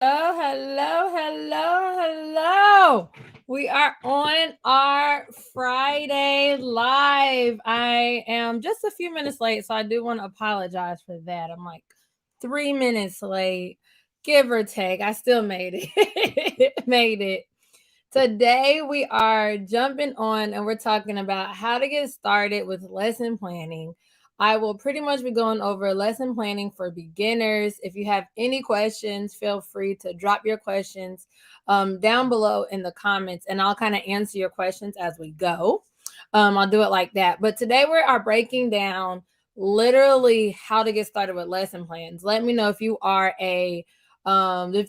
Hello. We are on our Friday live. I am just a few minutes late, so I do want to apologize for that. I'm like 3 minutes late, give or take. I still made it. made it. Today we are jumping on and we're talking about how to get started with lesson planning. I will pretty much be going over lesson planning for beginners. If you have any questions, feel free to drop your questions down below in the comments and I'll kind of answer your questions as we go. I'll do it like that. But today we are breaking down literally how to get started with lesson plans. Let me know if you are if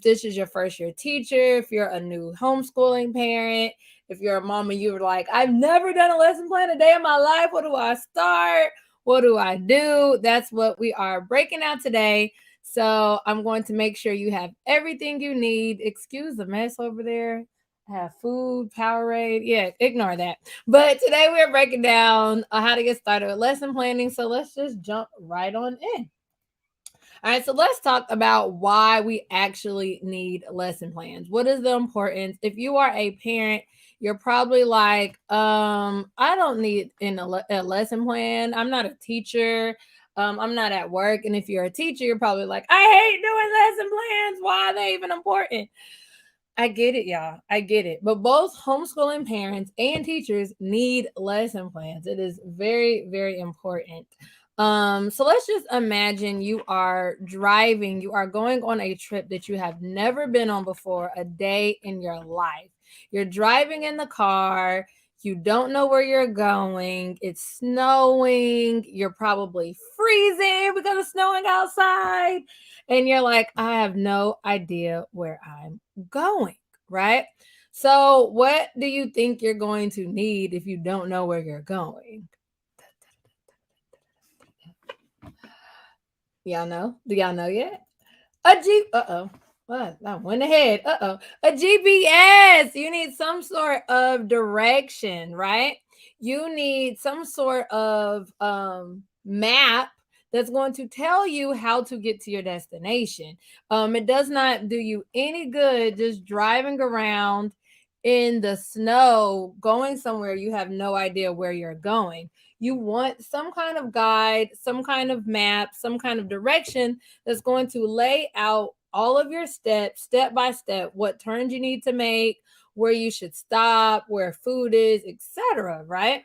this is your first year teacher, if you're a new homeschooling parent, if you're a mom and you're like, I've never done a lesson plan a day in my life. Where do I start? What do I do? That's what we are breaking out today. So I'm going to make sure you have everything you need. Excuse the mess over there. I have food, Powerade. Yeah, ignore that. But today we're breaking down how to get started with lesson planning. So let's just jump right on in. All right, so let's talk about why we actually need lesson plans. What is the importance? If you are a parent, you're probably like, I don't need a lesson plan. I'm not a teacher. I'm not at work. And if you're a teacher, you're probably like, I hate doing lesson plans. Why are they even important? I get it, y'all. I get it. But both homeschooling parents and teachers need lesson plans. It is very, very important. So let's just imagine you are driving, you are going on a trip that you have never been on before, a day in your life. You're driving in the car, you don't know where you're going, it's snowing, you're probably freezing because it's snowing outside, and you're like, I have no idea where I'm going, right? So, what do you think you're going to need if you don't know where you're going? Y'all know? Do y'all know yet? A G. Uh-oh. What? I went ahead. Uh-oh. A GPS. You need some sort of direction, right? You need some sort of map that's going to tell you how to get to your destination. It does not do you any good just driving around in the snow going somewhere you have no idea where you're going. You want some kind of guide, some kind of map, some kind of direction that's going to lay out all of your steps, step by step, what turns you need to make, where you should stop, where food is, etc. Right?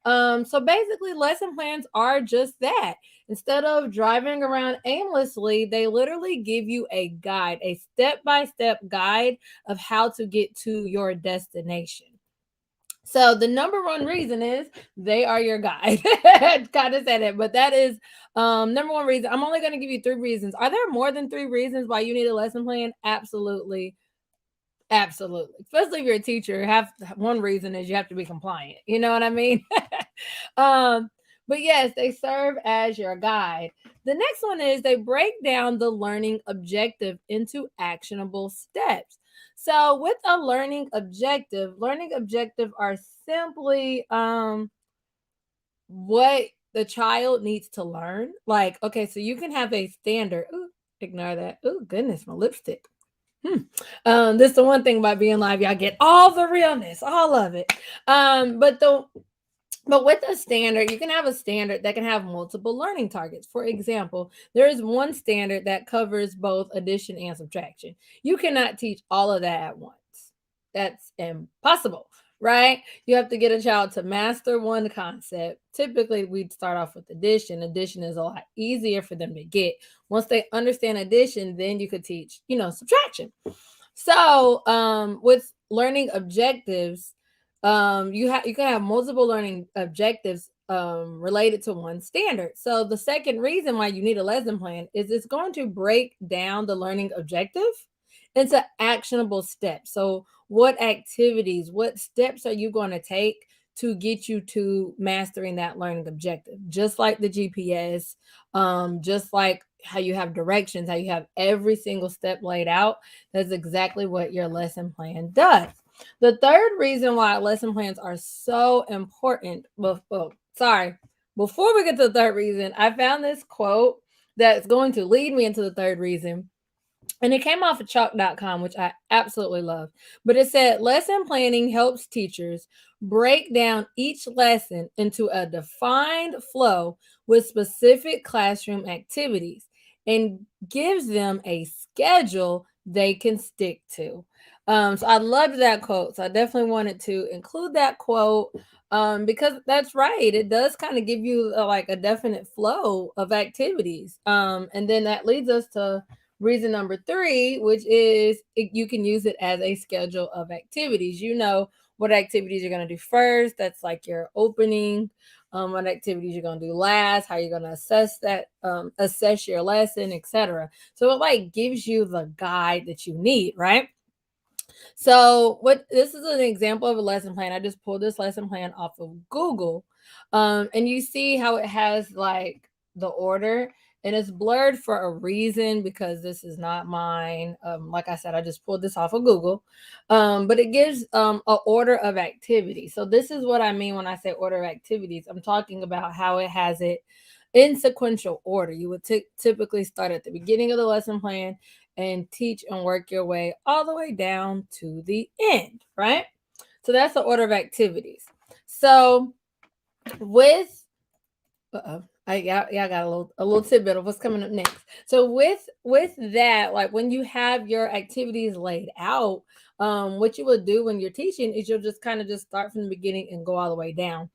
So basically, lesson plans are just that. Instead of driving around aimlessly, they literally give you a guide, a step by step guide of how to get to your destination. So the number one reason is they are your guide. Kind of said it, but that is number one reason. I'm only going to give you three reasons. Are there more than three reasons why you need a lesson plan? Absolutely. Absolutely. Especially if you're a teacher, have one reason is you have to be compliant. You know what I mean? um, but yes, they serve as your guide. The next one is they break down the learning objective into actionable steps. So with a learning objective are simply what the child needs to learn. Like, okay, so you can have a standard. Ooh, ignore that. Oh goodness, my lipstick. This is the one thing about being live, y'all get all the realness, all of it. But with a standard, you can have a standard that can have multiple learning targets. For example, there is one standard that covers both addition and subtraction. You cannot teach all of that at once. That's impossible, right? You have to get a child to master one concept. Typically, we'd start off with addition. Addition is a lot easier for them to get. Once they understand addition, then you could teach, subtraction. So, with learning objectives, you can have multiple learning objectives related to one standard. So the second reason why you need a lesson plan is it's going to break down the learning objective into actionable steps. So what activities, what steps are you going to take to get you to mastering that learning objective? Just like the GPS, just like how you have directions, how you have every single step laid out. That's exactly what your lesson plan does. The third reason why lesson plans are so important, before we get to the third reason, I found this quote that's going to lead me into the third reason. And it came off of chalk.com, which I absolutely love. But it said lesson planning helps teachers break down each lesson into a defined flow with specific classroom activities and gives them a schedule they can stick to. So I loved that quote. So I definitely wanted to include that quote because that's right. It does kind of give you like a definite flow of activities. And then that leads us to reason number 3, which is you can use it as a schedule of activities. You know what activities you're going to do first. That's like your opening. What activities you're going to do last, how you're going to assess that, assess your lesson, etc. So it like gives you the guide that you need, right? So what this is an example of a lesson plan. I just pulled this lesson plan off of Google. And you see how it has like the order and it's blurred for a reason because this is not mine. Like I said, I just pulled this off of Google. But it gives a order of activity. So this is what I mean when I say order of activities. I'm talking about how it has it in sequential order. You would typically start at the beginning of the lesson plan and teach and work your way all the way down to the end, right? So that's the order of activities. So with I got a little tidbit of what's coming up next. So with that, like when you have your activities laid out, what you will do when you're teaching is you'll just kind of just start from the beginning and go all the way down.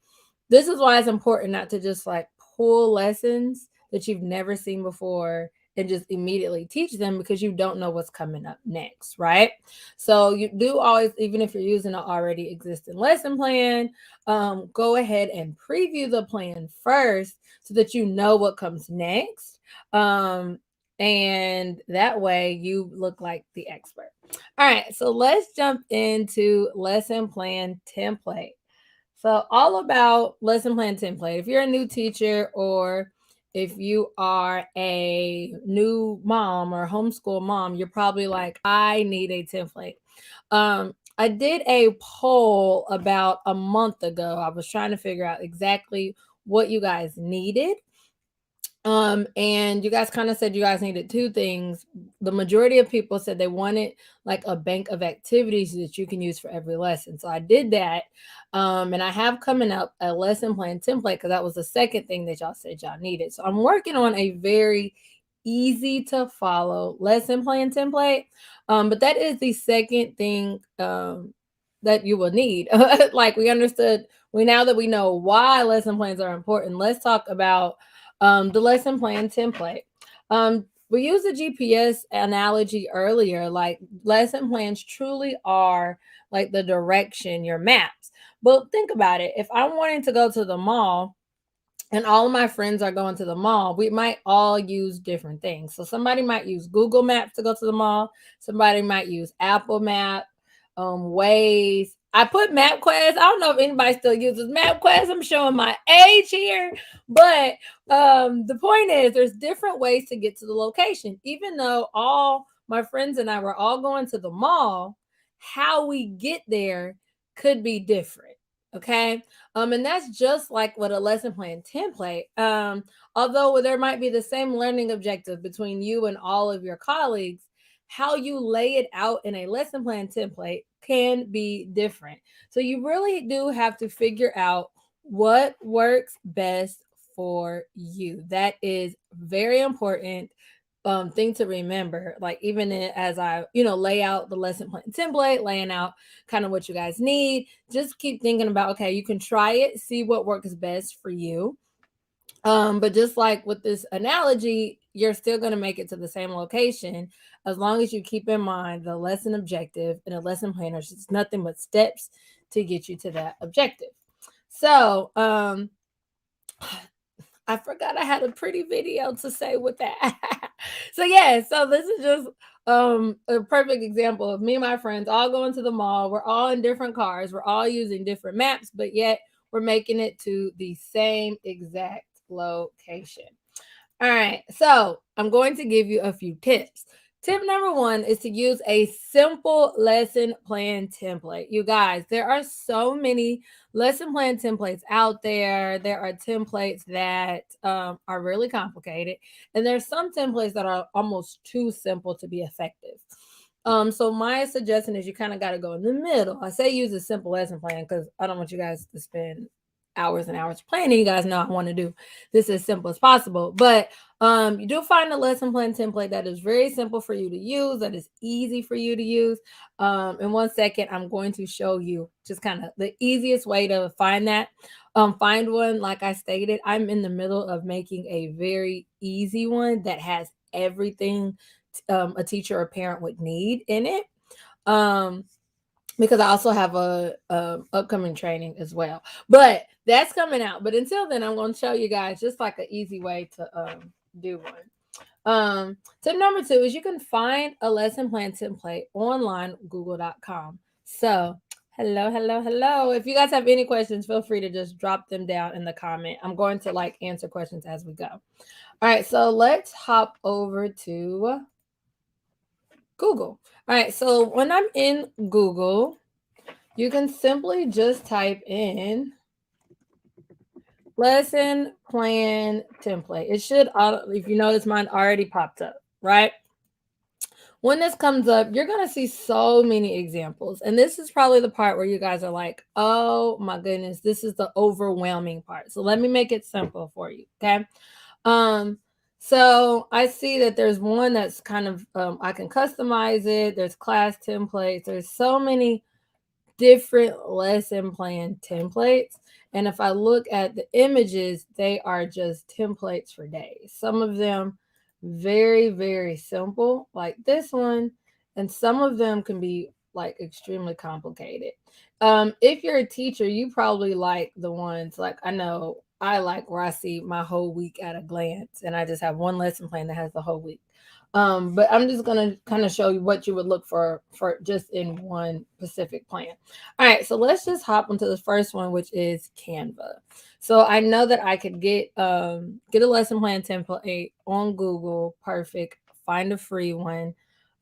This is why it's important not to just like pull lessons that you've never seen before and just immediately teach them because you don't know what's coming up next, right? So you do always, even if you're using an already existing lesson plan, go ahead and preview the plan first so that you know what comes next. And that way you look like the expert. All right, so let's jump into lesson plan template. So, all about lesson plan template. If you're a new teacher or if you are a new mom or homeschool mom, you're probably like, I need a template. I did a poll about a month ago. I was trying to figure out exactly what you guys needed. And you guys kind of said you guys needed 2 things. The majority of people said they wanted like a bank of activities that you can use for every lesson. So I did that. And I have coming up a lesson plan template because that was the second thing that y'all said y'all needed. So I'm working on a very easy to follow lesson plan template. But that is the second thing that you will need. Like we understood, now that we know why lesson plans are important, let's talk about the lesson plan template. We used the GPS analogy earlier. Like lesson plans truly are like the direction, your maps. But think about it. If I'm wanting to go to the mall and all of my friends are going to the mall, we might all use different things. So somebody might use Google Maps to go to the mall. Somebody might use Apple Map, Waze. I put MapQuest. I don't know if anybody still uses MapQuest. I'm showing my age here, but the point is, there's different ways to get to the location. Even though all my friends and I were all going to the mall, how we get there could be different. Okay. And that's just like what a lesson plan template. Although there might be the same learning objective between you and all of your colleagues, how you lay it out in a lesson plan template can be different. So you really do have to figure out what works best for you. That is very important thing to remember. Like even as I, lay out the lesson plan template, laying out kind of what you guys need, just keep thinking about, okay, you can try it, see what works best for you. But just like with this analogy, you're still going to make it to the same location as long as you keep in mind the lesson objective, and a lesson planner is just nothing but steps to get you to that objective. So, I forgot I had a pretty video to say with that. So this is just a perfect example of me and my friends all going to the mall. We're all in different cars. We're all using different maps, but yet we're making it to the same exact location. All right. So I'm going to give you a few tips Tip number one is to use a simple lesson plan template. You guys, there are so many lesson plan templates out there. There are templates that are really complicated, and there's some templates that are almost too simple to be effective. So my suggestion is you kind of got to go in the middle. I say use a simple lesson plan because I don't want you guys to spend hours and hours planning. You guys know I want to do this as simple as possible, but you do find a lesson plan template that is very simple for you to use, that is easy for you to use. In 1 second, I'm going to show you just kind of the easiest way to find that. Find one, like I stated, I'm in the middle of making a very easy one that has everything a teacher or parent would need in it. Because I also have a upcoming training as well, but that's coming out. But until then, I'm going to show you guys just like an easy way to do one. Tip number two is you can find a lesson plan template online, google.com. So hello. If you guys have any questions, feel free to just drop them down in the comment. I'm going to like answer questions as we go. All right, so let's hop over to Google. All right, so when I'm in Google, you can simply just type in lesson plan template. It should, if you notice, mine already popped up, right? When this comes up, you're going to see so many examples. And this is probably the part where you guys are like, oh my goodness, this is the overwhelming part. So let me make it simple for you, okay? So I see that there's one that's kind of, I can customize it. There's class templates. There's so many different lesson plan templates. And if I look at the images, they are just templates for days. Some of them very, very simple, like this one, and some of them can be like extremely complicated. If you're a teacher, you probably like the ones like I know I like where I see my whole week at a glance, and I just have one lesson plan that has the whole week. But I'm just gonna kind of show you what you would look for just in one specific plan. All right, so let's just hop into the first one, which is Canva. So I know that I could get a lesson plan template on Google. Perfect. Find a free one.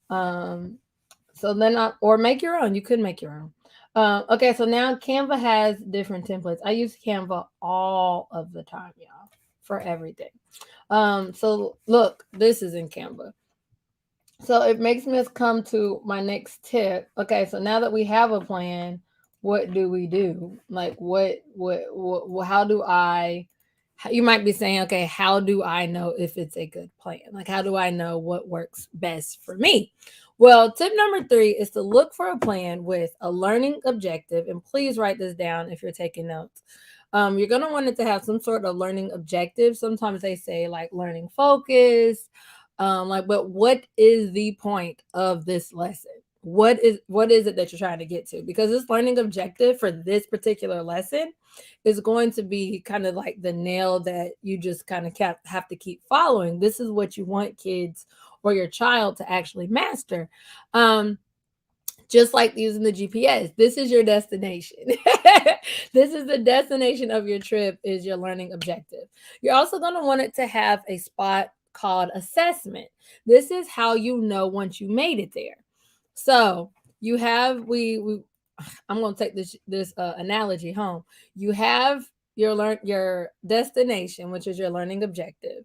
So then or make your own. You could make your own. Okay, so now Canva has different templates. I use Canva all of the time, y'all, for everything. So look, this is in Canva. So it makes me come to my next tip. Okay, so now that we have a plan, what do we do? Like how do I, you might be saying, okay, how do I know if it's a good plan? Like, how do I know what works best for me? Well, tip number three is to look for a plan with a learning objective. And please write this down if you're taking notes. You're going to want it to have some sort of learning objective. Sometimes they say like learning focus. But what is the point of this lesson? What is it that you're trying to get to? Because this learning objective for this particular lesson is going to be kind of like the nail that you just kind of have to keep following. This is what you want kids or your child to actually master. Just like using the GPS, this is your destination. This is the destination of your trip, is your learning objective. You're also going to want it to have a spot called assessment. This is how you know once you made it there. So you have I'm going to take this analogy home. You have your destination, which is your learning objective.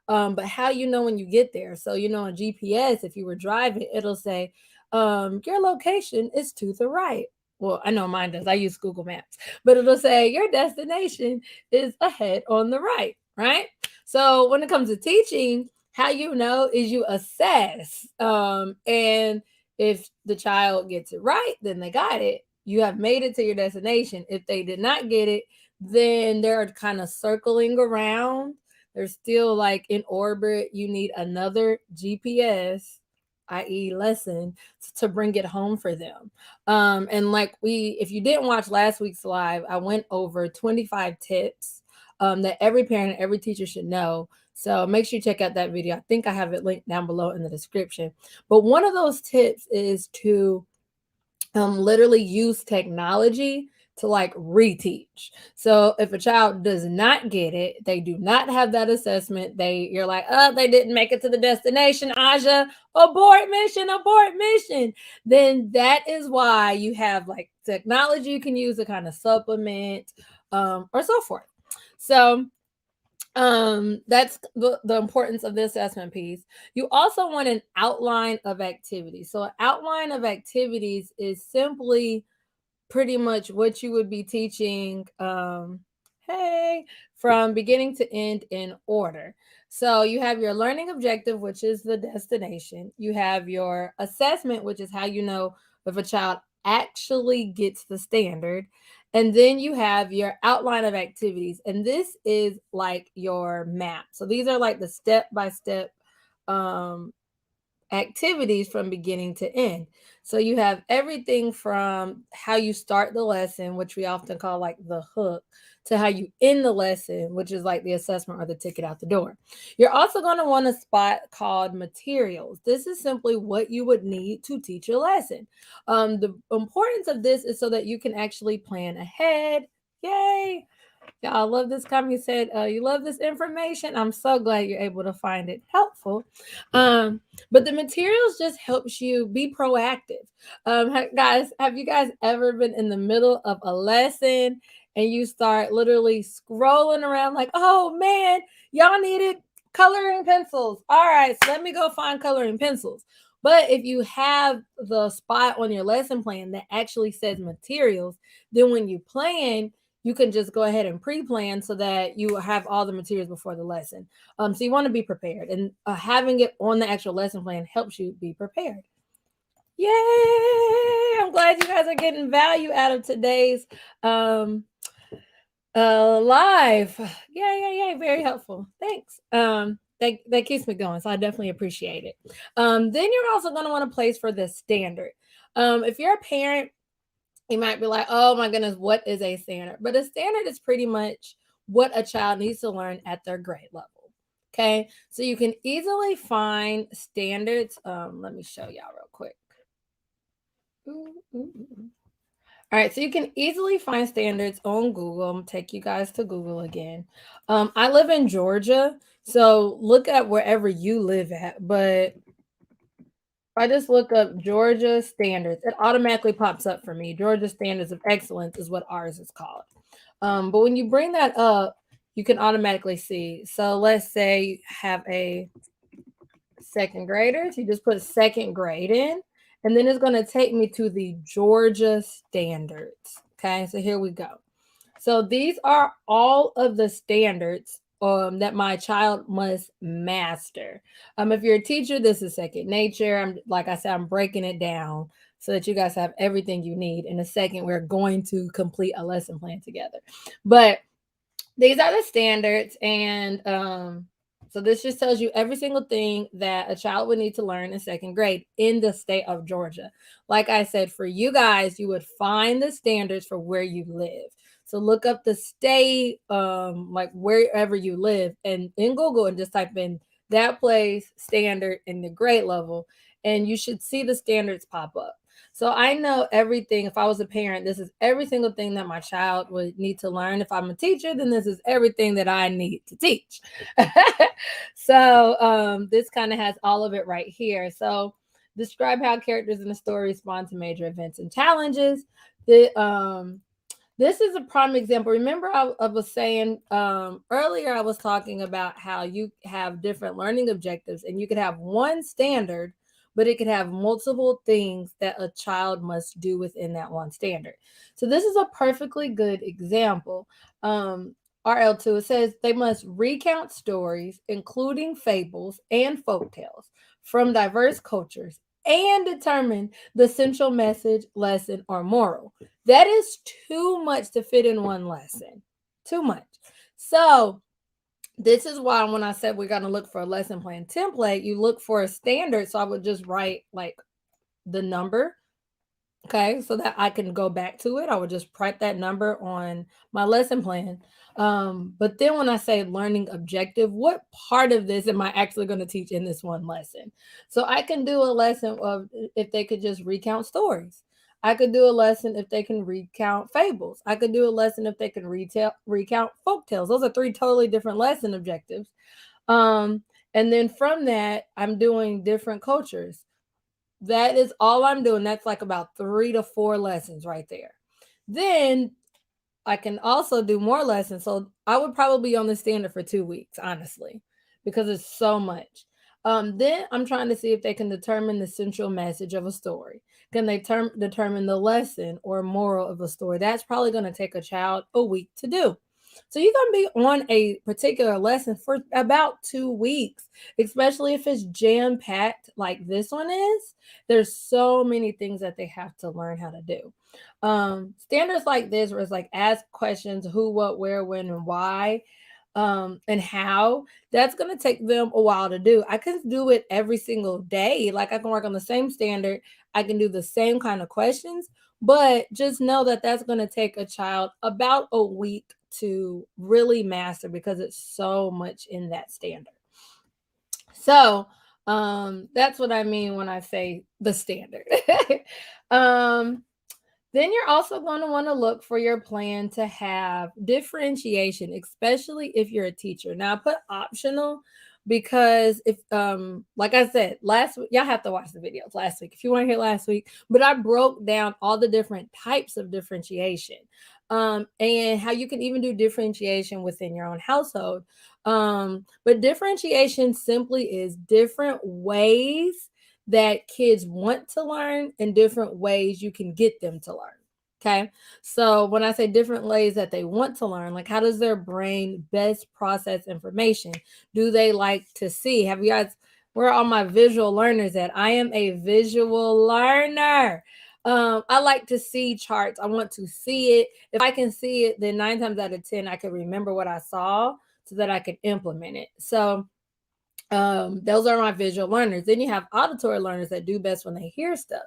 But how you know when you get there? So on GPS, if you were driving, it'll say your location is to the right. Well, I know mine does. I use Google Maps, but it'll say your destination is ahead on the right, right? So when it comes to teaching, how you know is you assess. And if the child gets it right, then they got it. You have made it to your destination. If they did not get it, then they're kind of circling around. They're still like in orbit. You need another GPS, i.e. lesson, to bring it home for them. And like if you didn't watch last week's live, I went over 25 tips that every parent, every teacher should know. So make sure you check out that video. I think I have it linked down below in the description. But one of those tips is to literally use technology to like reteach. So if a child does not get it, they do not have that assessment. You're like, oh, they didn't make it to the destination. Aja, abort mission. Then that is why you have like technology you can use to kind of supplement, or so forth. So that's the importance of the assessment piece. You also want an outline of activities. So an outline of activities is simply pretty much what you would be teaching, hey, from beginning to end in order. So you have your learning objective, which is the destination. You have your assessment, which is how you know if a child actually gets the standard. And then you have your outline of activities. And this is like your map. So these are like the step by step activities from beginning to end. So you have everything from how you start the lesson, which we often call like the hook, to how you end the lesson, which is like the assessment or the ticket out the door. You're also going to want a spot called materials. This is simply what you would need to teach your lesson. The importance of this is so that you can actually plan ahead. Yay! Yeah, I love this comment. You said you love this information. I'm so glad you're able to find it helpful. But the materials just helps you be proactive. Guys, have you guys ever been in the middle of a lesson and you start literally scrolling around like, oh man, y'all needed coloring pencils. All right, so let me go find coloring pencils. But if you have the spot on your lesson plan that actually says materials, then when you plan, you can just go ahead and pre-plan so that you have all the materials before the lesson. So you want to be prepared, and having it on the actual lesson plan helps you be prepared. Yay! I'm glad you guys are getting value out of today's live. Yay! Very helpful. Thanks. That keeps me going, so I definitely appreciate it. Then you're also going to want a place for the standard. If you're a parent, you might be like, oh my goodness, what is a standard? But a standard is pretty much what a child needs to learn at their grade level. Okay, so you can easily find standards. Let me show y'all real quick. All right, so you can easily find standards on Google. I'm gonna take you guys to Google again. I live in Georgia, so look at wherever you live at. But if I just look up Georgia standards, it automatically pops up for me. Georgia Standards of Excellence is what ours is called. But when you bring that up, you can automatically see. So let's say you have a second grader. So you just put second grade in, and then it's going to take me to the Georgia standards. Okay, so here we go. So these are all of the standards that my child must master. If you're a teacher, this is second nature. Like I said, I'm breaking it down so that you guys have everything you need. In a second, we're going to complete a lesson plan together. But these are the standards, and so this just tells you every single thing that a child would need to learn in second grade in the state of Georgia. Like I said, for you guys, you would find the standards for where you live. So look up the state, like wherever you live, and in Google, and just type in that place standard in the grade level, and you should see the standards pop up. So I know everything. If I was a parent, this is every single thing that my child would need to learn. If I'm a teacher, then this is everything that I need to teach. So this kind of has all of it right here. So describe how characters in the story respond to major events and challenges. This is a prime example. Remember, I was saying earlier, I was talking about how you have different learning objectives, and you could have one standard, but it could have multiple things that a child must do within that one standard. So this is a perfectly good example. RL2, it says they must recount stories, including fables and folktales from diverse cultures, and determine the central message, lesson, or moral. That is too much to fit in one lesson. Too much. So this is why when I said we're going to look for a lesson plan template, you look for a standard. So I would just write like the number. Okay, so that I can go back to it. I would just write that number on my lesson plan. But then when I say learning objective, what part of this am I actually going to teach in this one lesson? So I can do a lesson of if they could just recount stories. I could do a lesson if they can recount fables. I could do a lesson if they can recount folk tales. Those are three totally different lesson objectives. Um, and then from that, I'm doing different cultures. That is all I'm doing. That's like about 3 to 4 lessons right there. Then I can also do more lessons. So I would probably be on the standard for 2 weeks, honestly, because it's so much. Then I'm trying to see if they can determine the central message of a story. Can they determine the lesson or moral of a story? That's probably going to take a child a week to do. So you're going to be on a particular lesson for about 2 weeks, especially if it's jam packed like this one is. There's so many things that they have to learn how to do. Standards like this, where it's like ask questions: who, what, where, when, and why, and how. That's going to take them a while to do. I can do it every single day. Like I can work on the same standard, I can do the same kind of questions, but just know that that's going to take a child about a week to really master, because it's so much in that standard. So that's what I mean when I say the standard. um then you're also going to want to look for your plan to have differentiation, especially if you're a teacher. Now I put optional because if like I said last week, y'all have to watch the videos last week if you weren't here last week, but I broke down all the different types of differentiation, and how you can even do differentiation within your own household. But differentiation simply is different ways that kids want to learn and different ways you can get them to learn. Okay. So when I say different ways that they want to learn, like how does their brain best process information? Do they like to see? Have you guys, where are all my visual learners at? I am a visual learner. I like to see charts. I want to see it. If I can see it, then 9 times out of 10, I can remember what I saw so that I can implement it. So those are my visual learners. Then you have auditory learners that do best when they hear stuff.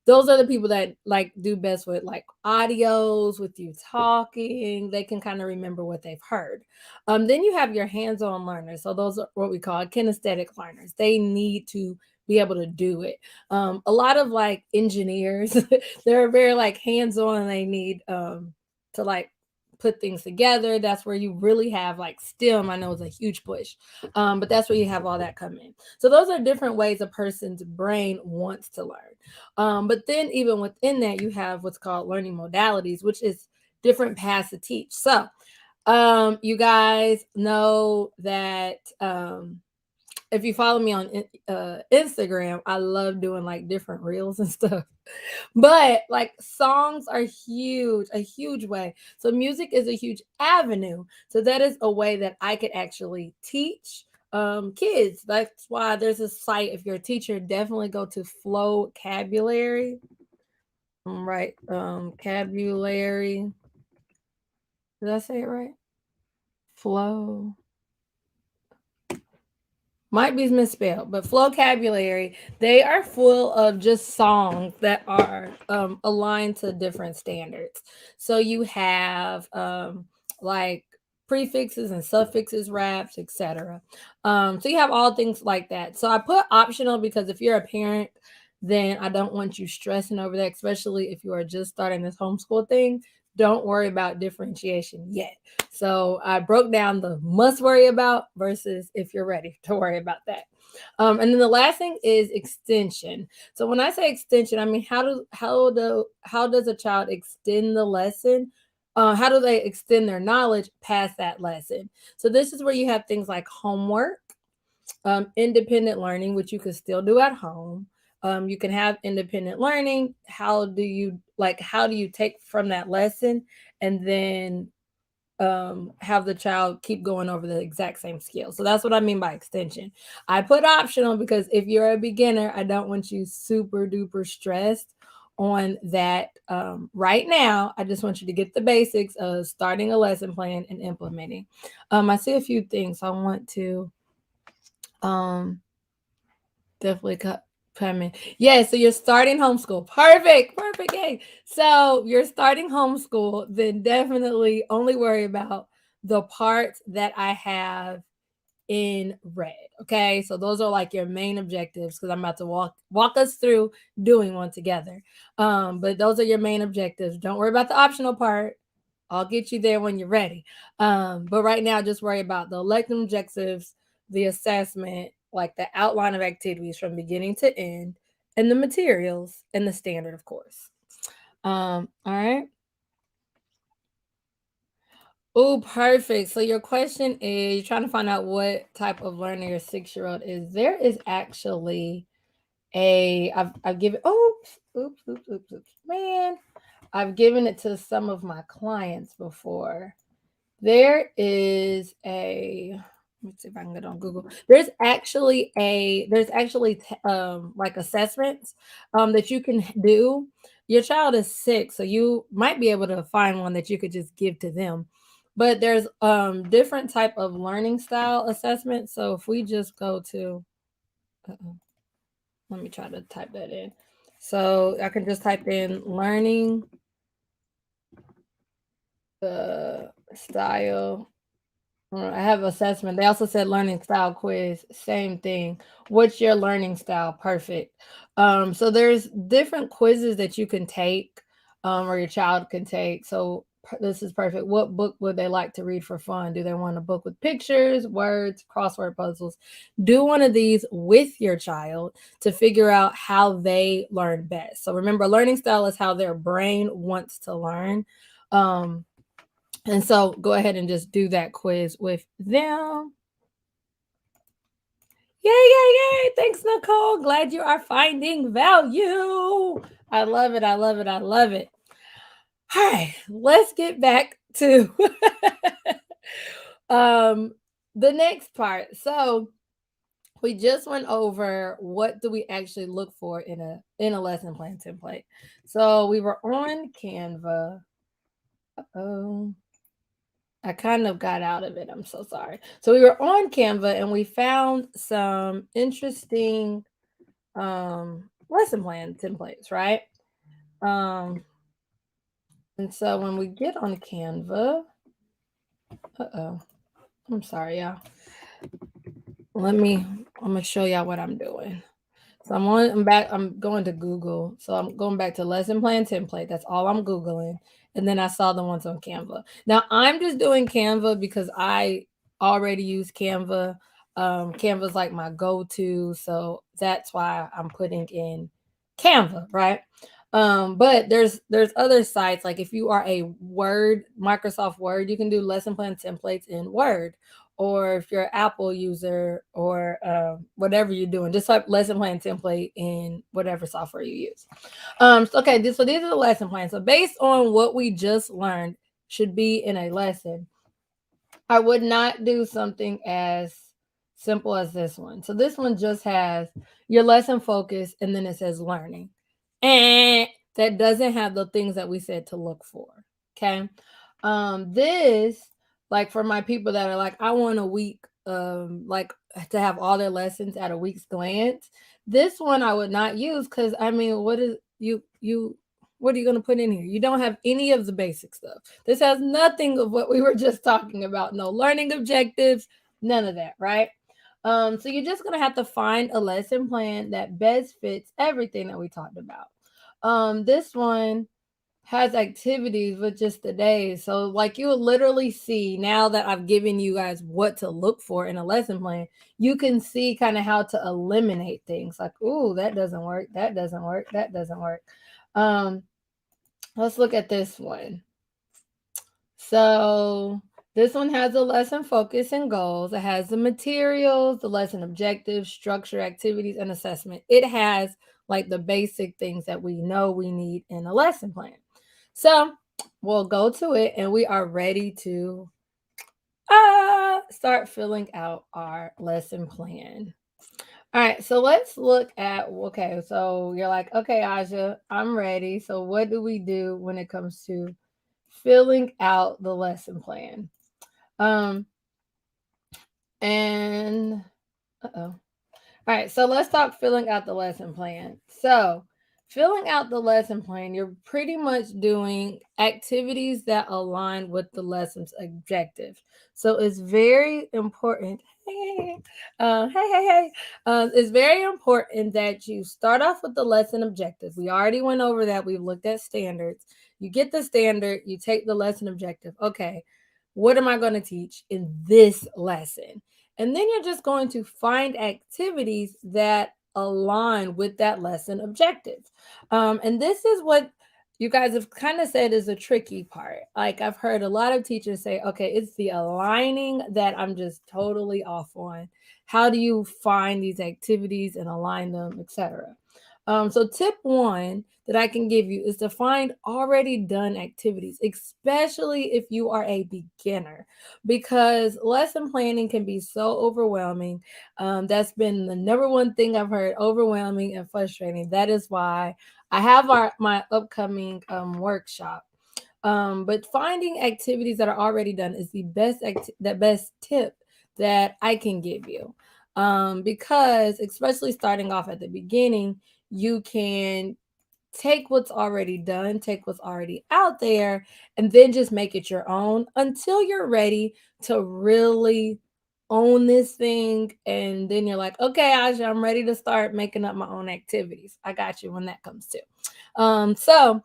Those are the people that like do best with like audios, with you talking. They can kind of remember what they've heard. Then you have your hands-on learners. So those are what we call kinesthetic learners. They need to be able to do it. A lot of like engineers, they're very like hands-on, and they need to like put things together. That's where you really have like STEM. I know it's a huge push, but that's where you have all that come in. So those are different ways a person's brain wants to learn. But then even within that, you have what's called learning modalities, which is different paths to teach. So you guys know that if you follow me on Instagram, I love doing like different reels and stuff. But like songs are huge, a huge way. So music is a huge avenue. So that is a way that I could actually teach kids. That's why there's a site. If you're a teacher, definitely go to Flow Vocabulary. Right. Vocabulary. Did I say it right? Flow. Might be misspelled, but Flowcabulary, they are full of just songs that are aligned to different standards. So you have like prefixes and suffixes, raps, etc. So you have all things like that. So I put optional because if you're a parent, then I don't want you stressing over that, especially if you are just starting this homeschool thing. Don't worry about differentiation yet. So I broke down the must worry about versus if you're ready to worry about that. And then the last thing is extension. So when I say extension, I mean how does a child extend the lesson? How do they extend their knowledge past that lesson? So this is where you have things like homework, independent learning, which you can still do at home. You can have independent learning. How do you take from that lesson and then have the child keep going over the exact same skill? So that's what I mean by extension. I put optional because if you're a beginner, I don't want you super duper stressed on that right now. I just want you to get the basics of starting a lesson plan and implementing. I see a few things I want to definitely come in. Yeah, so you're starting homeschool. Perfect. Hey, so you're starting homeschool, then definitely only worry about the parts that I have in red. Okay, so those are like your main objectives because I'm about to walk us through doing one together. But those are your main objectives. Don't worry about the optional part. I'll get you there when you're ready. But right now, just worry about the elective objectives, the assessment, like the outline of activities from beginning to end, and the materials and the standard, of course. All right. Oh, perfect. So your question is you're trying to find out what type of learner your 6-year-old is. There is actually I've given oops, man. I've given it to some of my clients before. There is a let me see if I can get on Google. There's actually like assessments that you can do. Your child is 6, so you might be able to find one that you could just give to them. But there's different type of learning style assessments. So if we just go to uh-oh, let me try to type that in. So I can just type in learning style. I have assessment. They also said learning style quiz. Same thing. What's your learning style? Perfect. So there's different quizzes that you can take, or your child can take. So this is perfect. What book would they like to read for fun? Do they want a book with pictures, words, crossword puzzles? Do one of these with your child to figure out how they learn best. So remember, learning style is how their brain wants to learn. Um, and so go ahead and just do that quiz with them. Yay, yay, yay. Thanks, Nicole. Glad you are finding value. I love it. I love it. I love it. All right, let's get back to um the next part. So we just went over what do we actually look for in a lesson plan template. So we were on Canva. Oh, I kind of got out of it. I'm so sorry. So we were on Canva and we found some interesting lesson plan templates, right? Um and so when we get on Canva, uh-oh. I'm sorry, y'all. I'm gonna show y'all what I'm doing. So I'm going to Google. So I'm going back to lesson plan template. That's all I'm Googling. And then I saw the ones on Canva. Now I'm just doing Canva because I already use Canva. Canva's like my go-to. So that's why I'm putting in Canva, right? But there's other sites. Like if you are a Microsoft Word, you can do lesson plan templates in Word, or if you're an Apple user or whatever you're doing, just type lesson plan template in whatever software you use. So these are the lesson plans. So based on what we just learned should be in a lesson, I would not do something as simple as this one. So this one just has your lesson focus and then it says learning. And that doesn't have the things that we said to look for. Okay. This, like for my people that are like, I want a week, like to have all their lessons at a week's glance. This one I would not use because I mean, what are you going to put in here? You don't have any of the basic stuff. This has nothing of what we were just talking about. No learning objectives, none of that, right? So you're just going to have to find a lesson plan that best fits everything that we talked about. This one has activities with just the days. So like you'll literally see now that I've given you guys what to look for in a lesson plan, you can see kind of how to eliminate things like, ooh, that doesn't work, that doesn't work, that doesn't work. Let's look at this one. So this one has the lesson focus and goals. It has the materials, the lesson objectives, structure, activities, and assessment. It has like the basic things that we know we need in a lesson plan. So we'll go to it and we are ready to start filling out our lesson plan. All right, so let's look at okay. So you're like, okay, Aja, I'm ready. So what do we do when it comes to filling out the lesson plan? Um, and All right, so let's talk filling out the lesson plan. So, filling out the lesson plan, you're pretty much doing activities that align with the lesson's objective. So, it's very important. Hey, hey. It's very important that you start off with the lesson objective. We already went over that. We've looked at standards. You get the standard, you take the lesson objective. Okay, what am I going to teach in this lesson? And then you're just going to find activities that align with that lesson objective. And this is what you guys have kind of said is a tricky part. Like I've heard a lot of teachers say, okay, it's the aligning that I'm just totally off on. How do you find these activities and align them, etc.? So tip one that I can give you is to find already done activities, especially if you are a beginner, because lesson planning can be so overwhelming. That's been the number one thing I've heard, overwhelming and frustrating. That is why I have my upcoming workshop. But finding activities that are already done is the best tip that I can give you. Because especially starting off at the beginning, you can take what's already done, take what's already out there, and then just make it your own until you're ready to really own this thing. And then you're like, okay, Aja, I'm ready to start making up my own activities. I got you when that comes to. So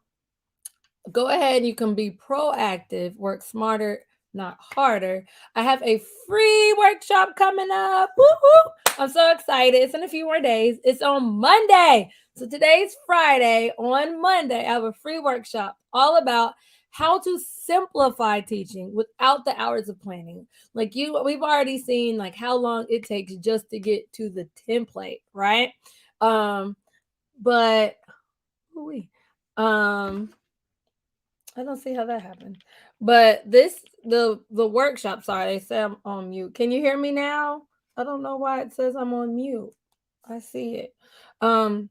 go ahead. You can be proactive, work smarter, not harder. I have a free workshop coming up. Woo-hoo. I'm so excited. It's in a few more days. It's on Monday. So today's Friday. On Monday, I have a free workshop all about how to simplify teaching without the hours of planning. Like we've already seen like how long it takes just to get to the template, right? Um, but ooh-wee. um I don't see how that happened. But the workshop, sorry, they say I'm on mute. Can you hear me now? I don't know why it says I'm on mute. I see it. Um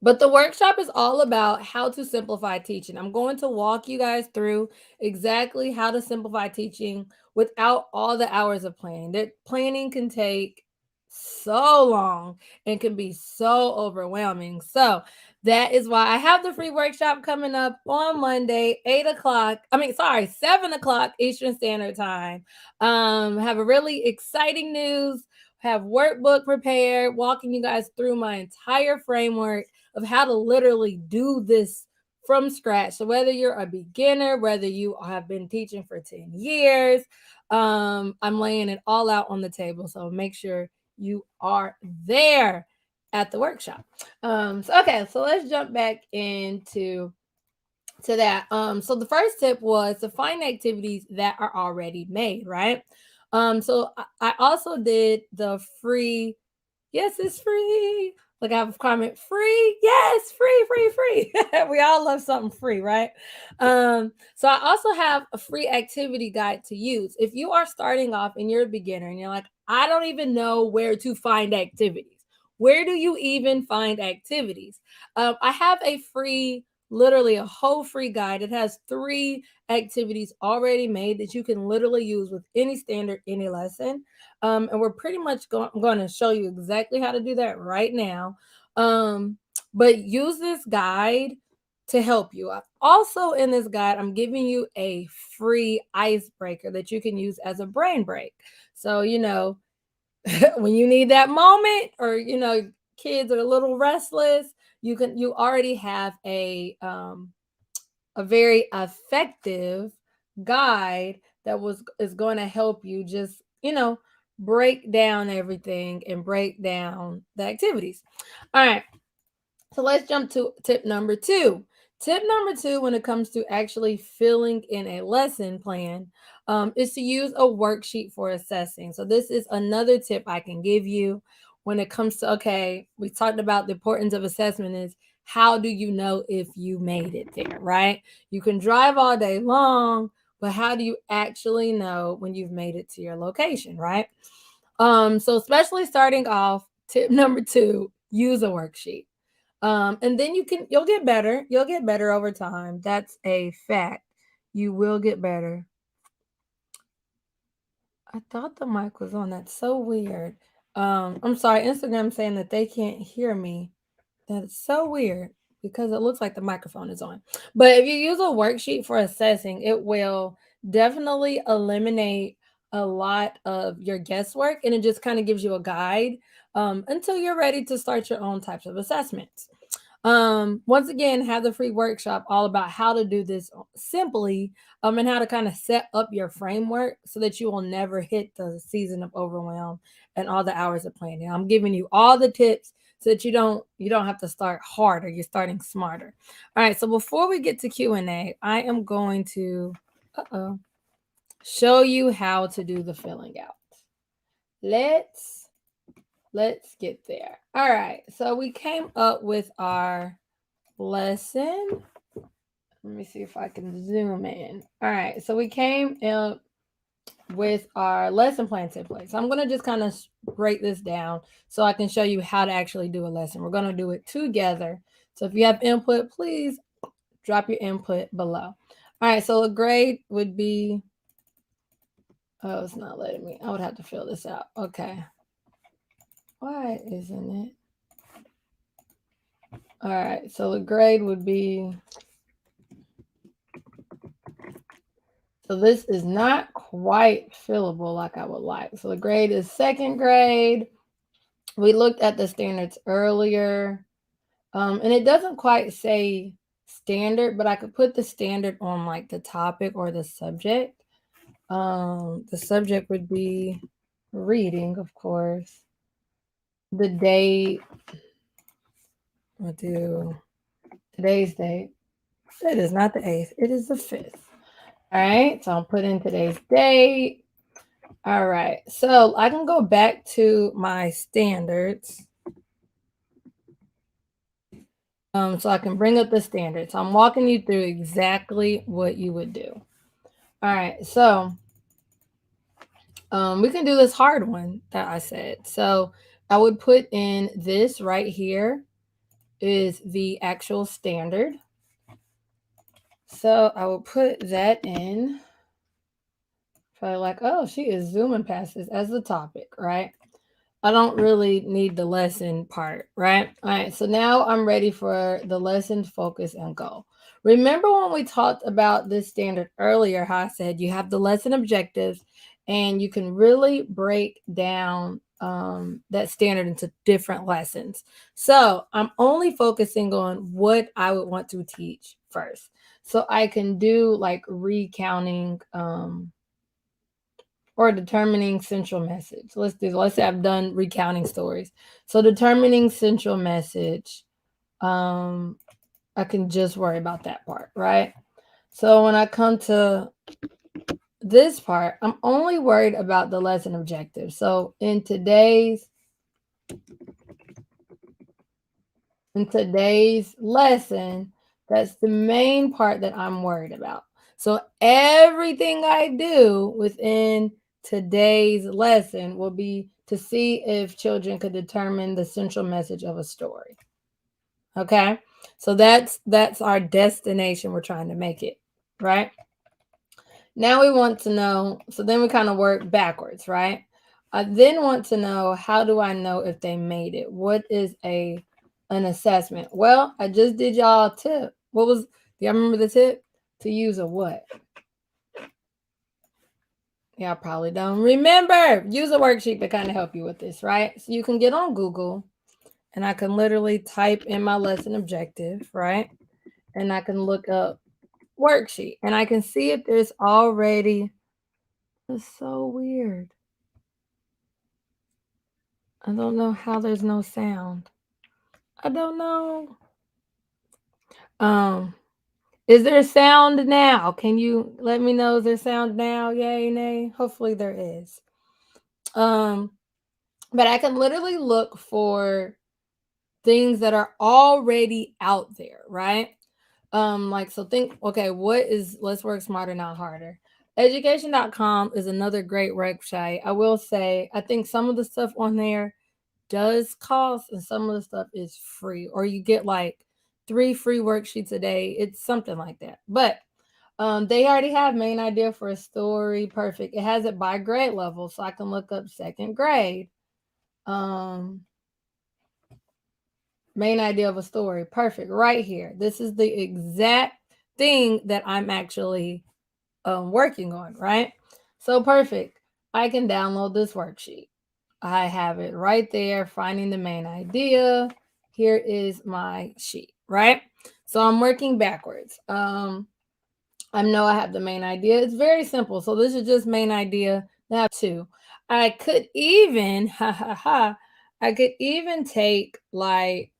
but the workshop is all about how to simplify teaching. I'm going to walk you guys through exactly how to simplify teaching without all the hours of planning. That planning can take so long and can be so overwhelming. So that is why I have the free workshop coming up on Monday, 8 o'clock. I mean, sorry, 7 o'clock Eastern Standard Time. Have a really exciting news. Have workbook prepared, walking you guys through my entire framework of how to literally do this from scratch. So whether you're a beginner, whether you have been teaching for 10 years, I'm laying it all out on the table. So make sure you are there at the workshop. So let's jump back into that. So the first tip was to find activities that are already made, right? So I also did the free. Yes, it's free. Like I have a comment, free. Yes, free. We all love something free, right? So I also have a free activity guide to use. If you are starting off and you're a beginner and you're like, I don't even know where to find activities. Where do you even find activities? I have a free, literally a whole free guide. It has 3 activities already made that you can literally use with any standard, any lesson. And we're pretty much going to show you exactly how to do that right now. But use this guide to help you. Also, in this guide, I'm giving you a free icebreaker that you can use as a brain break. So, when you need that moment, or kids are a little restless, you already have a very effective guide that is going to help you just break down everything and break down the activities. All right, so let's jump to tip number 2. Tip number 2, when it comes to actually filling in a lesson plan, is to use a worksheet for assessing. So this is another tip I can give you when it comes to, okay, we talked about the importance of assessment is how do you know if you made it there, right? You can drive all day long, but how do you actually know when you've made it to your location, right? So especially starting off, tip number 2, use a worksheet. And then you'll get better. You'll get better over time. That's a fact. You will get better. I thought the mic was on. That's so weird. I'm sorry, Instagram saying that they can't hear me. That's so weird because it looks like the microphone is on. But if you use a worksheet for assessing, it will definitely eliminate a lot of your guesswork, and it just kind of gives you a guide until you're ready to start your own types of assessments. Once again, have the free workshop all about how to do this simply, and how to kind of set up your framework so that you will never hit the season of overwhelm and all the hours of planning. I'm giving you all the tips so that you don't have to start harder, you're starting smarter. All right, so before we get to Q&A, I am going to show you how to do the filling out. Let's get there. All right, so we came up with our lesson. Let me see if I can zoom in. All right, so we came up with our lesson plan template. So I'm going to just kind of break this down so I can show you how to actually do a lesson. We're going to do it together. So if you have input, please drop your input below. All right, so a grade would be, oh, it's not letting me. I would have to fill this out. Okay. Why isn't it? All right, so the grade would be, so this is not quite fillable like I would like. So the grade is second grade. We looked at the standards earlier, and it doesn't quite say standard, but I could put the standard on like the topic or the subject. The subject would be reading, of course. The date, we'll do today's date. It is not the 8th, it is the 5th. All right, so I'll put in today's date. All right, so I can go back to my standards. So I can bring up the standards. I'm walking you through exactly what you would do. All right, so we can do this hard one that I said. So I would put in this right here is the actual standard. So I will put that in. Probably like, oh, she is zooming past this as the topic, right? I don't really need the lesson part, right? All right, so now I'm ready for the lesson focus and goal. Remember when we talked about this standard earlier, how I said you have the lesson objectives and you can really break down that standard into different lessons. So I'm only focusing on what I would want to teach first. So I can do like recounting or determining central message. Let's say I've done recounting stories. So determining central message, I can just worry about that part, right? So when I come to this part, I'm only worried about the lesson objective. So in today's lesson, that's the main part that I'm worried about. So everything I do within today's lesson will be to see if children could determine the central message of a story. Okay? So that's our destination. We're trying to make it, right? Now we want to know, so then we kind of work backwards, right? I then want to know, how do I know if they made it? What is an assessment? Well, I just did y'all a tip. What was, do y'all remember the tip? To use a what? Y'all probably don't remember. Use a worksheet to kind of help you with this, right? So you can get on Google and I can literally type in my lesson objective, right? And I can look up worksheet and I can see if there's already, it's so weird. I don't know how there's no sound. I don't know. Is there sound now? Can you let me know? Is there sound now? Yay, nay? Hopefully there is. But I can literally look for things that are already out there, right? Like, so think, okay, what is Let's Work Smarter, Not Harder? Education.com is another great website. I will say, I think some of the stuff on there does cost and some of the stuff is free, or you get like 3 free worksheets a day. It's something like that. But they already have main idea for a story. Perfect. It has it by grade level, so I can look up second grade. Main idea of a story. Perfect. Right here. This is the exact thing that I'm actually working on, right? So perfect. I can download this worksheet. I have it right there, finding the main idea. Here is my sheet, right? So I'm working backwards. I know I have the main idea. It's very simple. So this is just main idea. Now two. I could even, I could even take like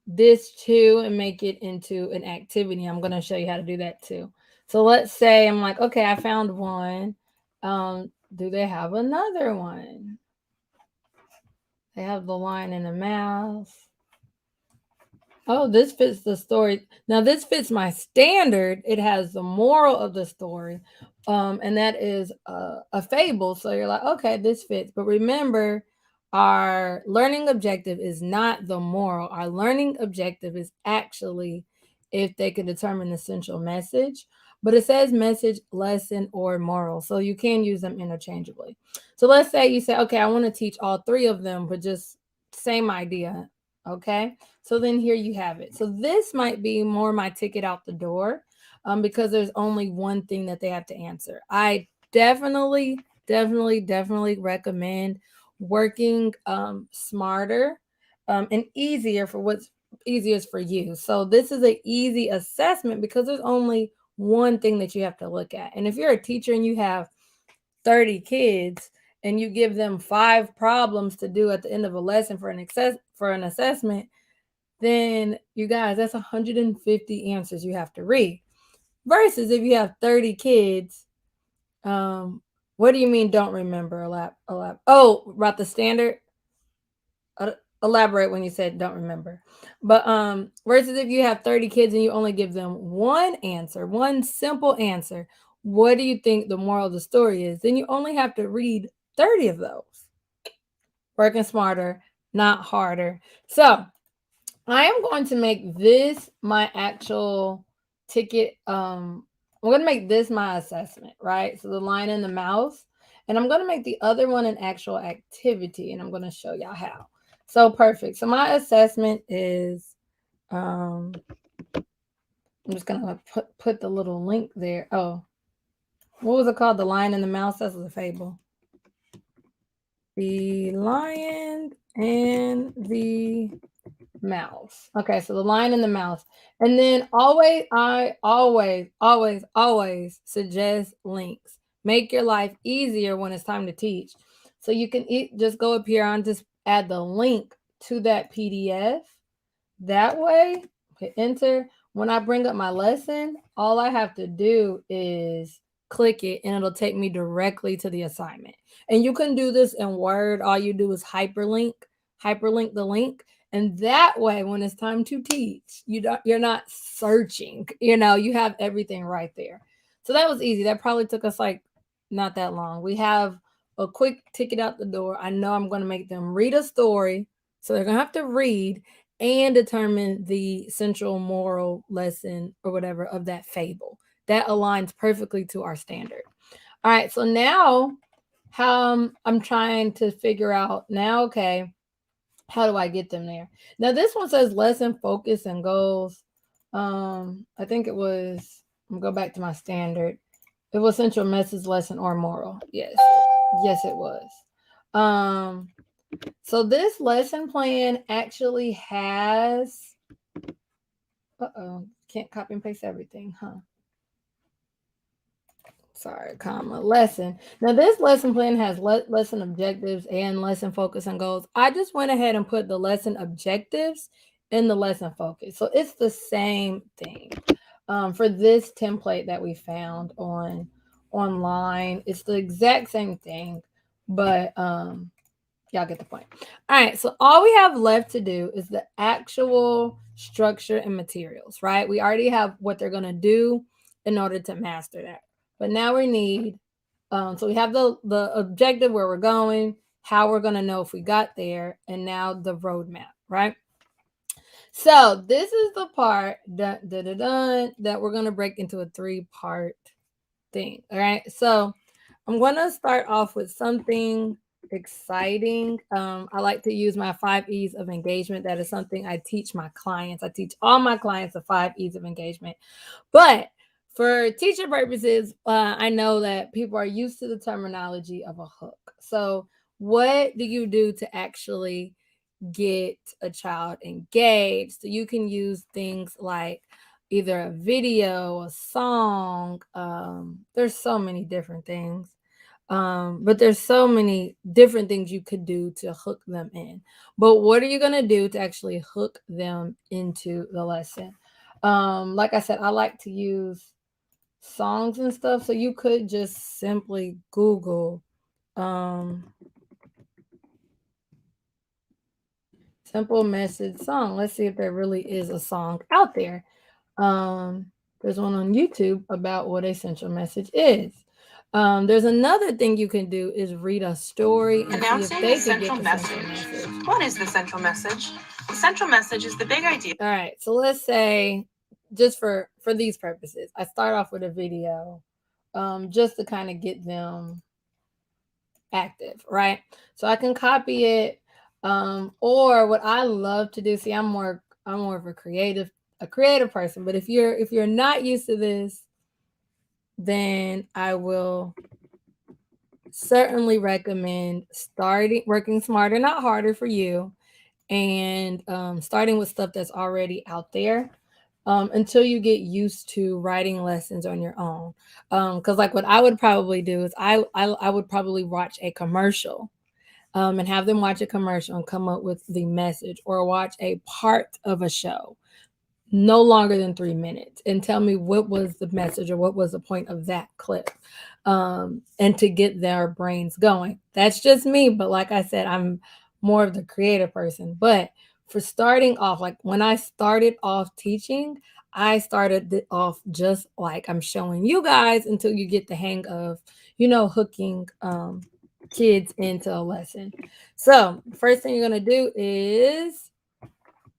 this too and make it into an activity. I'm going to show you how to do that too. So let's say I'm like, okay, I found one. Do they have another one? They have the lion and the mouse. Oh, this fits the story. Now this fits my standard. It has the moral of the story. And that is a fable. So you're like, okay, this fits. But remember, our learning objective is not the moral. Our learning objective is actually if they can determine the central message. But it says message, lesson, or moral. So you can use them interchangeably. So let's say you say, okay, I want to teach all three of them, but just same idea. Okay. So then here you have it. So this might be more my ticket out the door, because there's only one thing that they have to answer. I definitely recommend working smarter and easier for what's easiest for you. So this is an easy assessment because there's only one thing that you have to look at. And if you're a teacher and you have 30 kids and you give them 5 problems to do at the end of a lesson for an assessment, then you guys, that's 150 answers you have to read. Versus if you have 30 kids, what do you mean don't remember? Oh, about the standard? Elaborate when you said don't remember. But versus if you have 30 kids and you only give them one answer, one simple answer, what do you think the moral of the story is? Then you only have to read 30 of those. Working smarter, not harder. So I am going to make this my actual ticket. I'm going to make this my assessment, right? So the lion and the mouse. And I'm going to make the other one an actual activity. And I'm going to show y'all how. So perfect. So my assessment is, I'm just going to put the little link there. Oh, what was it called? The lion and the mouse? That's a fable. The lion and the mouse. Okay, so the lion and the mouse. And then I always suggest links. Make your life easier when it's time to teach. So you can just go up here and just add the link to that PDF. That way, hit enter. When I bring up my lesson, all I have to do is click it and it'll take me directly to the assignment. And you can do this in Word. All you do is hyperlink the link. And that way, when it's time to teach, you're not searching, you have everything right there. So that was easy. That probably took us like not that long. We have a quick ticket out the door. I know I'm going to make them read a story. So they're going to have to read and determine the central moral lesson or whatever of that fable. That aligns perfectly to our standard. All right, so now how I'm trying to figure out now, okay, how do I get them there? Now this one says lesson focus and goals. I think it was, I'm gonna go back to my standard. It was central message, lesson, or moral. Yes. Yes, it was. So this lesson plan actually has, can't copy and paste everything, huh? Sorry, comma, lesson. Now this lesson plan has lesson objectives and lesson focus and goals. I just went ahead and put the lesson objectives in the lesson focus. So it's the same thing. For this template that we found online, it's the exact same thing, but y'all get the point. All right, so all we have left to do is the actual structure and materials, right? We already have what they're going to do in order to master that. But now we need, so we have the objective, where we're going, how we're going to know if we got there, and now the roadmap, right? So this is the part that we're going to break into a 3-part thing. All right. So I'm going to start off with something exciting. I like to use my 5 E's of engagement. That is something I teach my clients. I teach all my clients the 5 E's of engagement. But For teacher purposes, I know that people are used to the terminology of a hook. So, what do you do to actually get a child engaged? So, you can use things like either a video, a song. There's so many different things. But there's so many different things you could do to hook them in. But what are you going to do to actually hook them into the lesson? Like I said, I like to use songs and stuff. So you could just simply Google um simple message song. Let's see if there really is a song out there. Um there's one on YouTube about what a central message is. There's another thing you can do is read a story and see if Announcing they the could get central the central message. message. What is the central message? The central message is the big idea. All right, so let's say just for these purposes, I start off with a video, just to kind of get them active, right? So I can copy it, or what I love to do. See, I'm more of a creative person. But if you're not used to this, then I will certainly recommend starting working smarter, not harder for you, and starting with stuff that's already out there, until you get used to writing lessons on your own. Because like what I would probably do is I would probably watch a commercial, and have them watch a commercial and come up with the message, or watch a part of a show no longer than 3 minutes and tell me what was the message or what was the point of that clip, and to get their brains going. That's just me, but like I said, I'm more of the creative person. But for starting off, like when I started off teaching, I started off just like I'm showing you guys until you get the hang of, hooking kids into a lesson. So first thing you're going to do is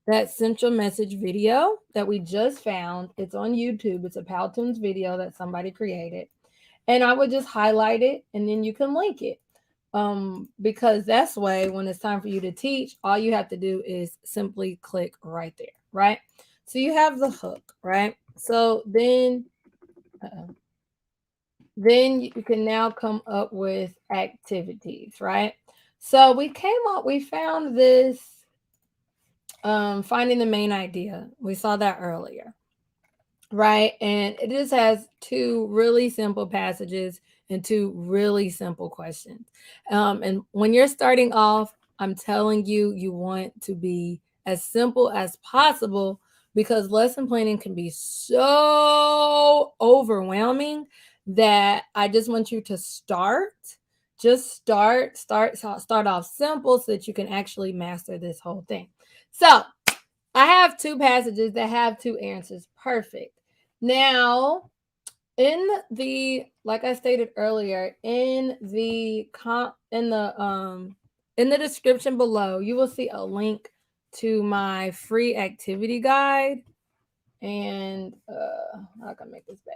that central message video that we just found. It's on YouTube. It's a Powtoons video that somebody created. And I would just highlight it and then you can link it. Because that's way when it's time for you to teach, all you have to do is simply click right there, right? So you have the hook, right? So uh-oh. Then you can now come up with activities, right? So we found this, finding the main idea. We saw that earlier, right? And it just has two really simple passages and two really simple questions. And when you're starting off, I'm telling you, you want to be as simple as possible, because lesson planning can be so overwhelming that I just want you to start off simple so that you can actually master this whole thing. So I have two passages that have two answers. Perfect. Now, like I stated earlier, in the description below, you will see a link to my free activity guide. And how can I make this big?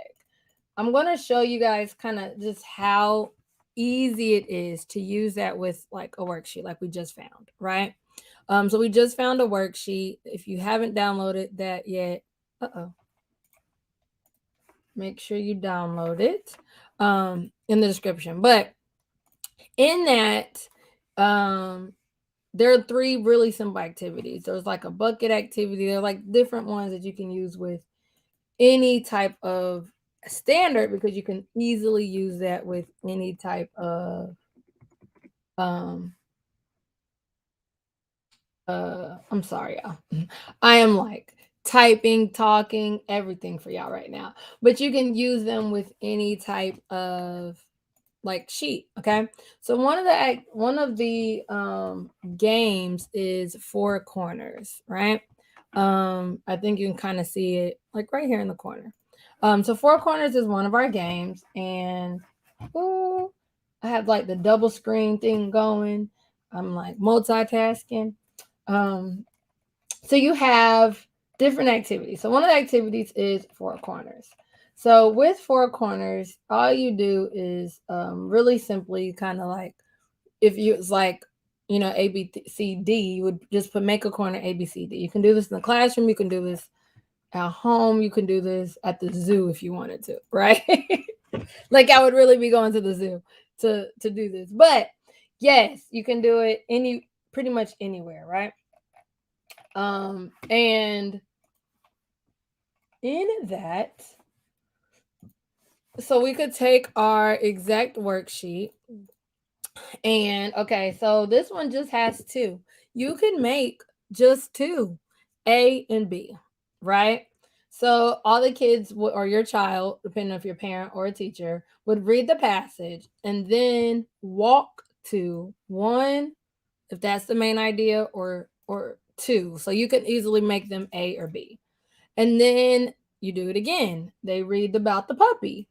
I'm gonna show you guys kind of just how easy it is to use that with like a worksheet, like we just found, right? So we just found a worksheet. If you haven't downloaded that yet, make sure you download it, in the description. But in that, there are three really simple activities. There's like a bucket activity. There are like different ones that you can use with any type of standard, because you can easily use that with any type of um I'm sorry, y'all. I am like typing, talking, everything for y'all right now. But you can use them with any type of like sheet. Okay. So one of the games is four corners, right? I think you can kind of see it like right here in the corner. So four corners is one of our games, and ooh, I have like the double screen thing going. I'm like multitasking. Um, so you have different activities. So one of the activities is four corners. So with four corners, all you do is really simply kind of like, if you it's like, A B C D, you would just make a corner A B C D. You can do this in the classroom. You can do this At home, you can do this at the zoo if you wanted to, right? Like I would really be going to the zoo to do this. But yes, you can do it pretty much anywhere, right? And in that, so we could take our exact worksheet and okay, so this one just has two. You can make just two, A and B, right? So all the kids or your child, depending if you're a parent or a teacher, would read the passage and then walk to one, if that's the main idea, or two. So you can easily make them A or B. And then you do it again. They read about the puppy.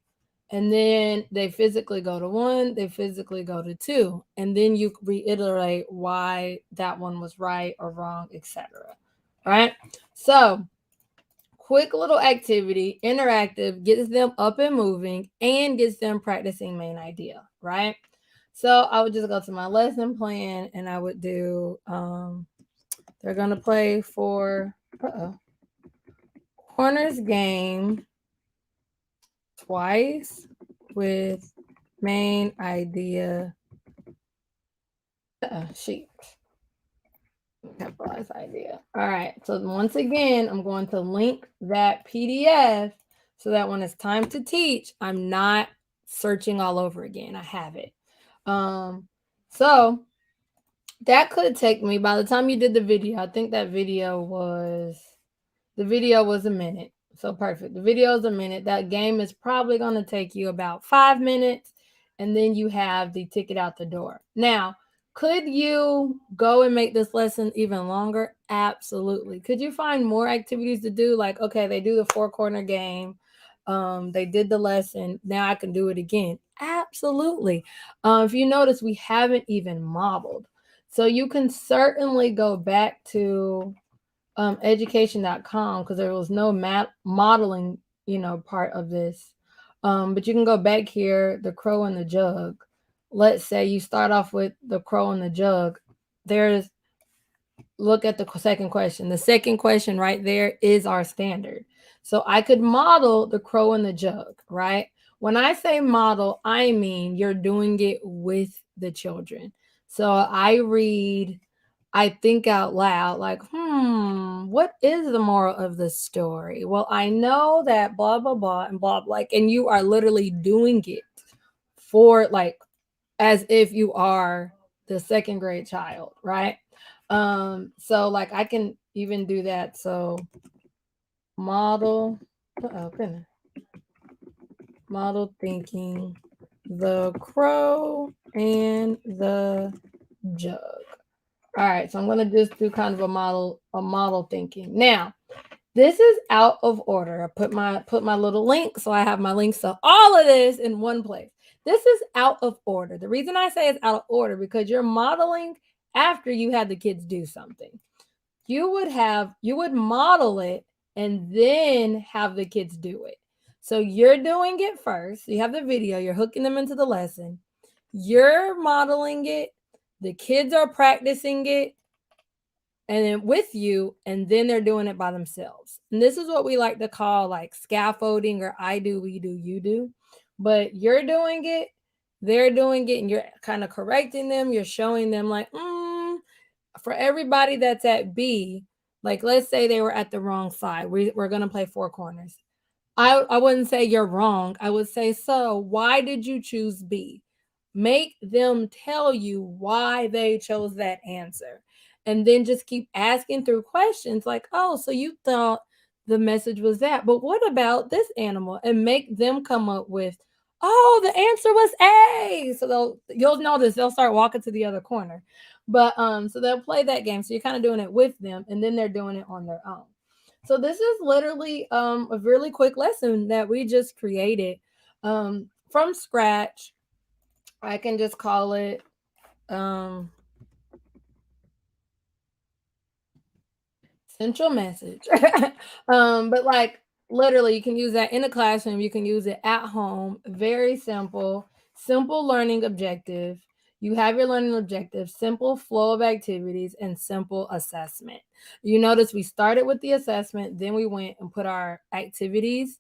And then they physically go to one, they physically go to two. And then you reiterate why that one was right or wrong, etc. Right? So, quick little activity, interactive, gets them up and moving and gets them practicing main idea, right? So I would just go to my lesson plan and I would do they're gonna play for corners game twice with main idea sheet. Capitalize idea. All right. So once again, I'm going to link that PDF so that when it's time to teach, I'm not searching all over again. I have it. So that could take me by the time you did the video. I think that video was a minute. So perfect. The video is a minute. That game is probably going to take you about 5 minutes. And then you have the ticket out the door. Now, could you go and make this lesson even longer? Absolutely. Could you find more activities to do? Like, okay, they do the four corner game. They did the lesson. Now I can do it again. Absolutely. If you notice, we haven't even modeled. So you can certainly go back to education.com because there was no modeling, part of this. But you can go back here, the crow and the jug. Let's say you start off with the crow and the jug. Look at the second question. The second question right there is our standard. So I could model the crow and the jug, right? When I say model, I mean you're doing it with the children. So I think out loud, like, what is the moral of the story? Well, I know that blah, blah, blah, and blah, like, and you are literally doing it for like as if you are the second grade child, right? So like I can even do that. So model, goodness. Model thinking, the crow and the jug. All right, so I'm gonna just do kind of a model thinking. Now, this is out of order. I put my little link, so I have my links to all of this in one place. This is out of order. The reason I say it's out of order because you're modeling after you had the kids do something. You would model it and then have the kids do it. So you're doing it first. You have the video, you're hooking them into the lesson. You're modeling it, the kids are practicing it, and then with you, and then they're doing it by themselves. And this is what we like to call like scaffolding or I do, we do, you do. But you're doing it, they're doing it, and you're kind of correcting them. You're showing them like, for everybody that's at B, like let's say they were at the wrong side. We're gonna play four corners. I wouldn't say you're wrong. I would say, so why did you choose B? Make them tell you why they chose that answer. And then just keep asking through questions like, oh, so you thought the message was that, but what about this animal? And make them come up with, oh, the answer was A. So you'll notice they'll start walking to the other corner. But so they'll play that game. So you're kind of doing it with them, and then they're doing it on their own. So this is literally a really quick lesson that we just created from scratch. I can just call it central message. But like literally you can use that in the classroom, you can use it at home. Very simple learning objective. You have your learning objectives, simple flow of activities, and simple assessment. You notice we started with the assessment, then we went and put our activities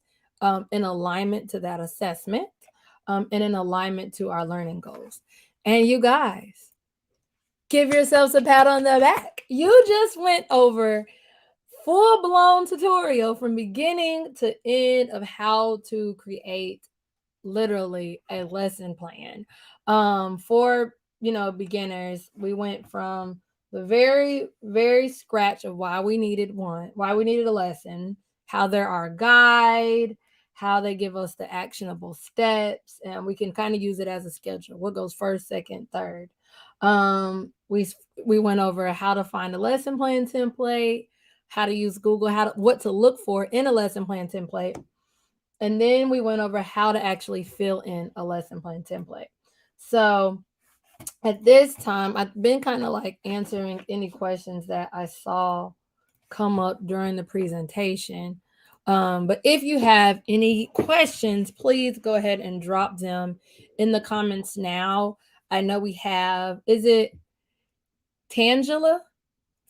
in alignment to that assessment and in alignment to our learning goals. And you guys, give yourselves a pat on the back. You just went over full-blown tutorial from beginning to end of how to create literally a lesson plan for beginners. We went from the very scratch of why we needed a lesson, how they're our guide, how they give us the actionable steps, and we can kind of use it as a schedule, what goes first, second, third. We went over how to find a lesson plan template, how to use Google, what to look for in a lesson plan template. And then we went over how to actually fill in a lesson plan template. So at this time, I've been kind of like answering any questions that I saw come up during the presentation. But if you have any questions, please go ahead and drop them in the comments now. I know we have, is it Tangela?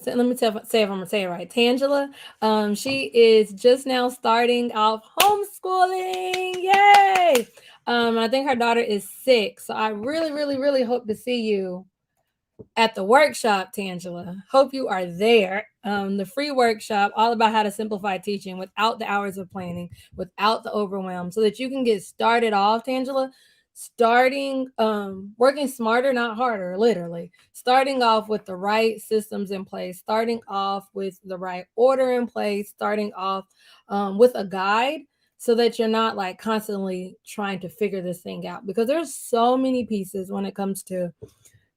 So let me say if I'm gonna say it right. Tangela, she is just now starting off homeschooling. Yay! I think her daughter is 6. So I really, really, really hope to see you at the workshop, Tangela. Hope you are there. The free workshop, all about how to simplify teaching without the hours of planning, without the overwhelm, so that you can get started off, Tangela. Working smarter, not harder, literally. Starting off with the right systems in place, starting off with the right order in place, starting off with a guide so that you're not like constantly trying to figure this thing out, because there's so many pieces when it comes to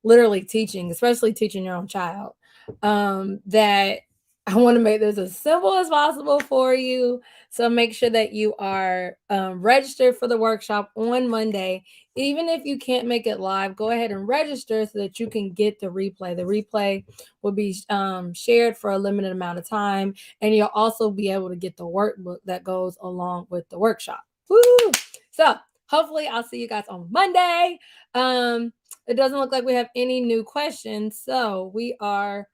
literally teaching, especially teaching your own child, that I want to make this as simple as possible for you. So make sure that you are registered for the workshop on Monday. Even if you can't make it live, go ahead and register so that you can get the replay. The replay will be shared for a limited amount of time, and you'll also be able to get the workbook that goes along with the workshop. Woo! So hopefully I'll see you guys on Monday. It doesn't look like we have any new questions, so we are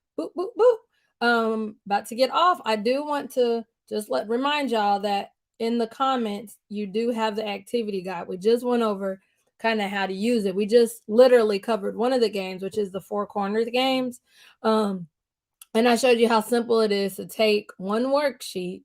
about to get off. I do want to just remind y'all that in the comments you do have the activity guide. We just went over kind of how to use it. We just literally covered one of the games, which is the 4 corners games. And I showed you how simple it is to take one worksheet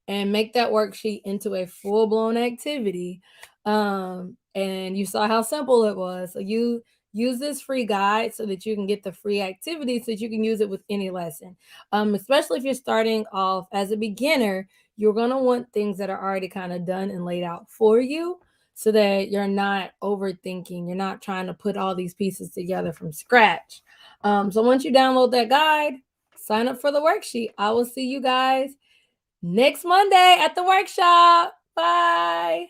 and make that worksheet into a full-blown activity. And you saw how simple it was. So you use this free guide so that you can get the free activity so that you can use it with any lesson. Especially if you're starting off as a beginner, you're going to want things that are already kind of done and laid out for you so that you're not overthinking. You're not trying to put all these pieces together from scratch. So once you download that guide, sign up for the worksheet. I will see you guys next Monday at the workshop. Bye.